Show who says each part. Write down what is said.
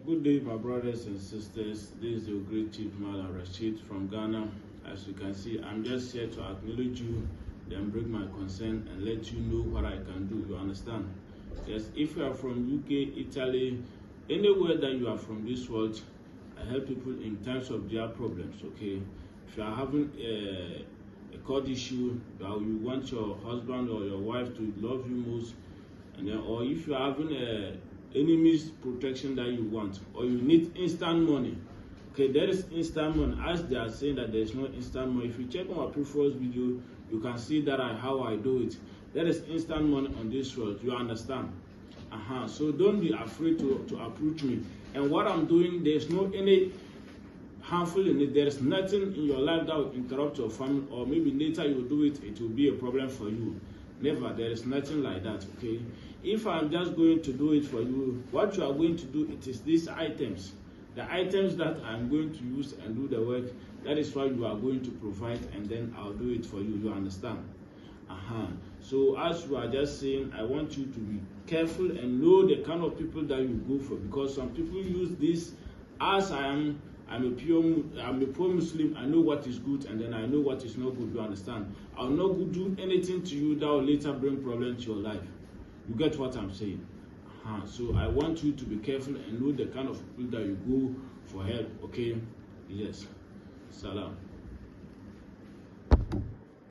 Speaker 1: Good day, my brothers and sisters. This is your great Chief Malam Rashid from Ghana. As you can see, I'm just here to acknowledge you, then bring my concern and let you know what I can do. You understand? Yes, if you are from UK, Italy, anywhere that you are from this world, I help people in times of their problems. Okay, if you are having a court issue, you want your husband or your wife to love you most, and then, or if you are having a enemies protection that you want, or you need instant money, okay, there is instant money. As they are saying that there is no instant money, if you check on my previous video, you can see that how I do it. There is instant money on this world. You understand? So don't be afraid to approach me. And what I'm doing, there's no any harmful in it. There's nothing in your life that will interrupt your family, or maybe later you will do it, it will be a problem for you. Never. There is nothing like that. Okay, if I'm just going to do it for you, what you are going to do, it is these items, the items that I'm going to use and do the work. That is why you are going to provide, and then I'll do it for you. You understand? So as you are just saying, I want you to be careful and know the kind of people that you go for, because some people use this as I'm a poor Muslim. I know what is good, and then I know what is not good. You understand? I'll not do anything to you that will later bring problems to your life. You get what I'm saying? So I want you to be careful and know the kind of people that you go for help. Okay? Yes. Salam.